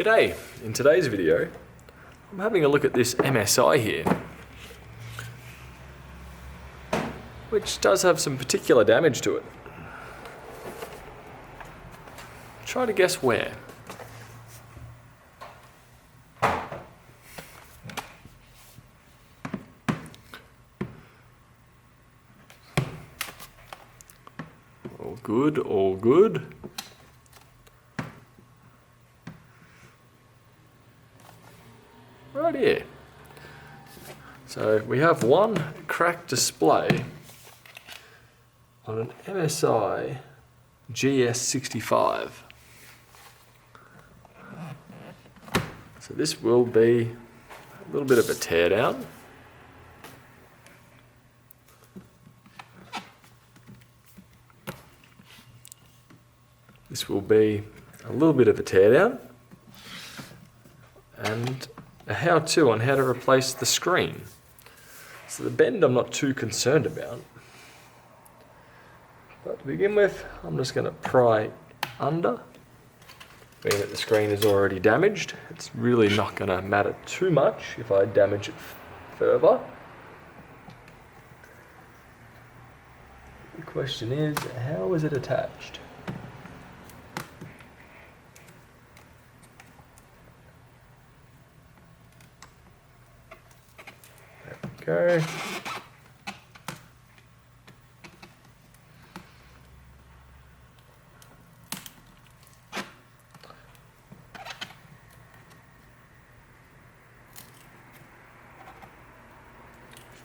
G'day! In today's video, I'm having a look at this MSI here, which does have some particular damage to it. Try to guess where. All good, all good. Right here. So we have one cracked display on an MSI GS65. So this will be a little bit of a teardown. This will be a little bit of a teardown and a how-to on how to replace the screen. So the bend I'm not too concerned about, but to begin with I'm just going to pry under. Being that the screen is already damaged, it's really not going to matter too much if I damage it further. The question is, how is it attached? There we go.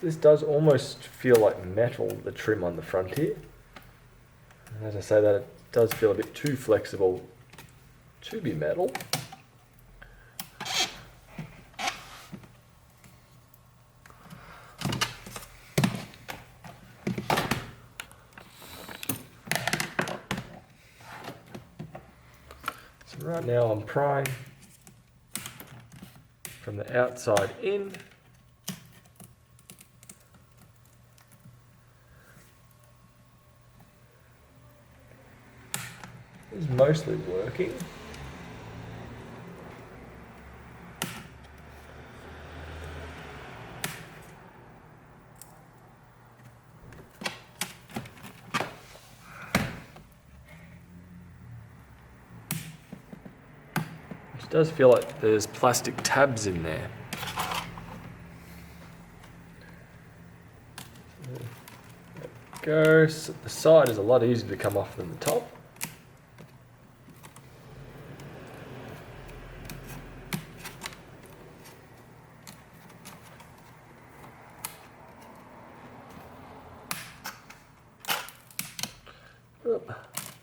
This does almost feel like metal, the trim on the front here. And as I say that, it does feel a bit too flexible to be metal. So right now I'm prying from the outside in. It's mostly working. It does feel like there's plastic tabs in there. There we go. So the side is a lot easier to come off than the top.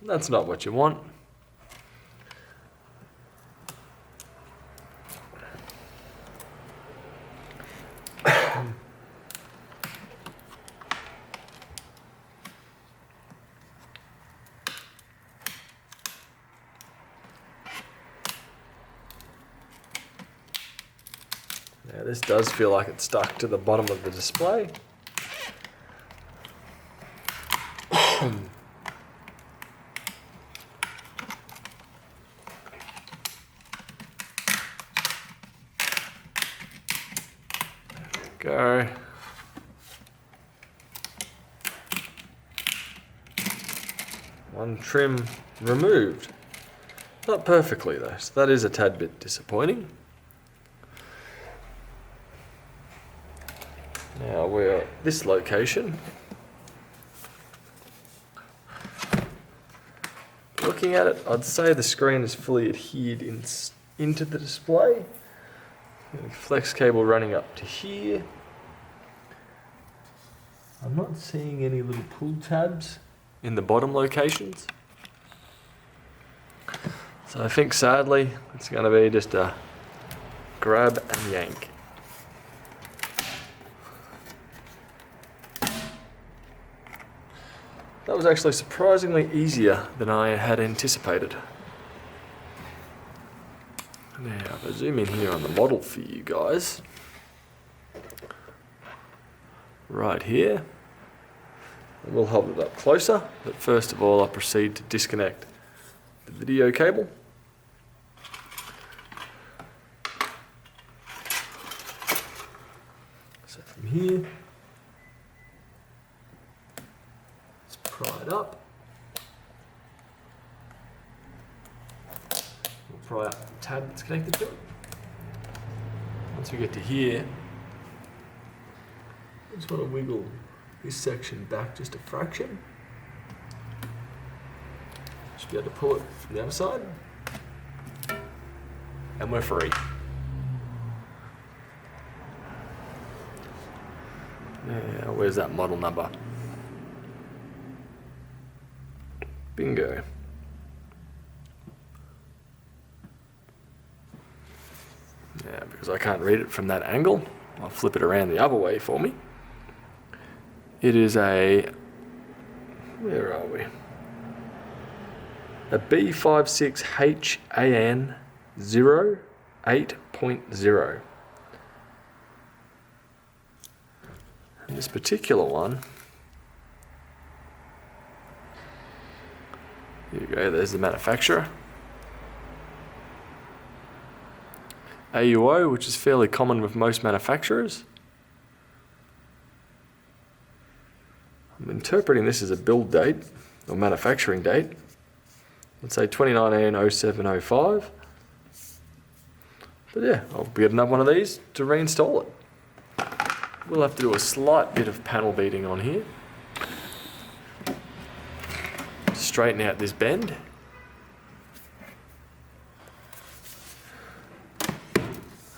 That's not what you want. Now this does feel like it's stuck to the bottom of the display. Go. One trim removed. Not perfectly though, so that is a tad bit disappointing. Now we're at this location. Looking at it, I'd say the screen is fully adhered into the display. Flex cable running up to here. I'm not seeing any little pull tabs in the bottom locations. So I think sadly it's going to be just a grab and yank. That was actually surprisingly easier than I had anticipated. Now, if I zoom in here on the model for you guys, right here, and we'll hold it up closer, but first of all I'll proceed to disconnect the video cable. here. Let's pry it up. We'll pry up the tab that's connected to it. Once we get to here, I just want to wiggle this section back just a fraction. Should be able to pull it from the other side. And we're free. Yeah, where's that model number? Bingo. Yeah, because I can't read it from that angle, I'll flip it around the other way for me. It is a, where are we? A B56HAN 08.0. And this particular one, here you go, there's the manufacturer. AUO, which is fairly common with most manufacturers. I'm interpreting this as a build date, or manufacturing date. Let's say 2019-07-05. But yeah, I'll get another one of these to reinstall it. We'll have to do a slight bit of panel beating on here. Straighten out this bend.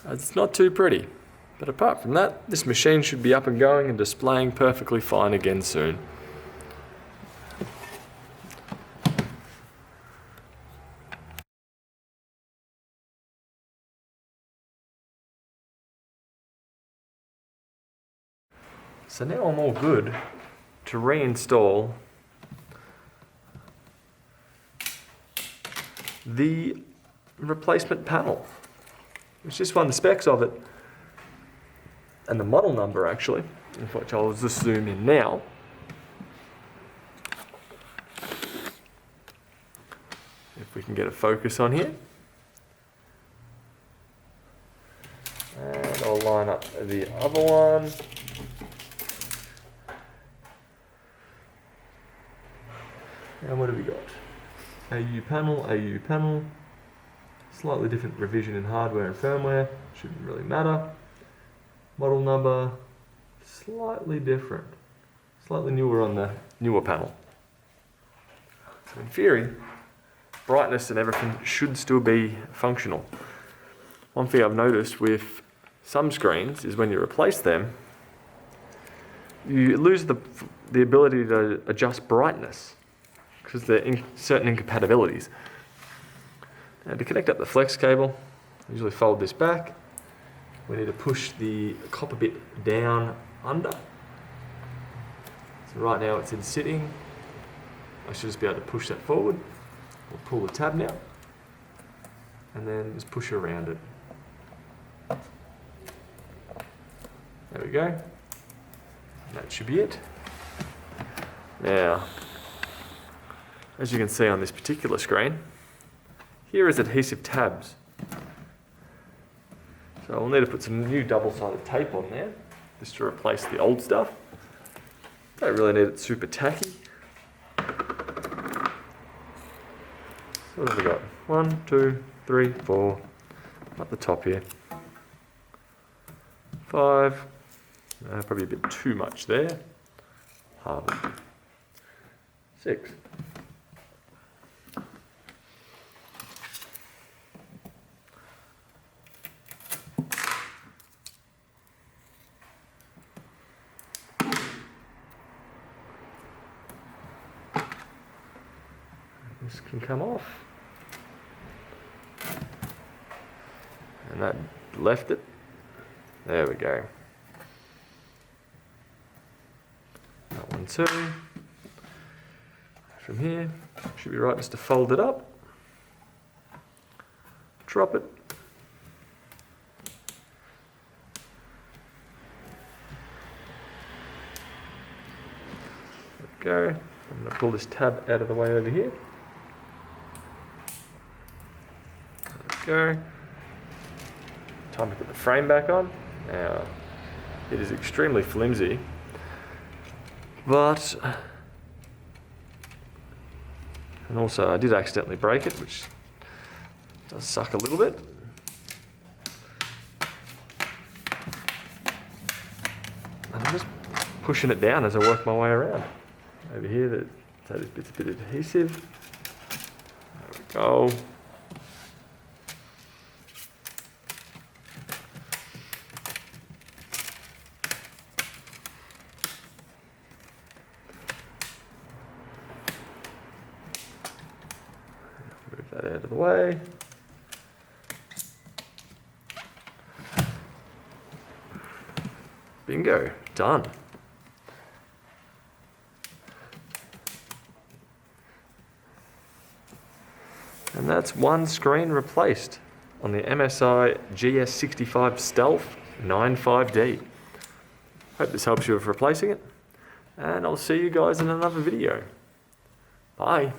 It's not too pretty, but apart from that, this machine should be up and going and displaying perfectly fine again soon. So now I'm all good to reinstall the replacement panel. It's just run the specs of it and the model number actually, which I'll just zoom in now. If we can get a focus on here. And I'll line up the other one. And what have we got? AU panel. Slightly different revision in hardware and firmware, shouldn't really matter. Model number, slightly different. Slightly newer on the newer panel. So in theory, brightness and everything should still be functional. One thing I've noticed with some screens is when you replace them, you lose the ability to adjust brightness because there are certain incompatibilities. Now to connect up the flex cable, I usually fold this back. We need to push the copper bit down under. So right now it's in sitting. I should just be able to push that forward. We'll pull the tab now and then just push around it. There we go. That should be it. Now, as you can see on this particular screen, here is adhesive tabs. So we'll need to put some new double-sided tape on there, just to replace the old stuff. Don't really need it super tacky. So what have we got? 1, 2, 3, 4, up the top here. 5, probably a bit too much there. Half. 6. This can come off. And that left it. There we go. That one too. From here, should be right just to fold it up. Drop it. There we go. I'm going to pull this tab out of the way over here. There we go. Time to put the frame back on. Now, It is extremely flimsy, but, and also I did accidentally break it, which does suck a little bit. And I'm just pushing it down as I work my way around. Over here, so this bit's a bit of adhesive. There we go. Move that out of the way. Bingo, done. And that's one screen replaced on the MSI GS65 Stealth 95D. Hope this helps you with replacing it, and I'll see you guys in another video. Bye.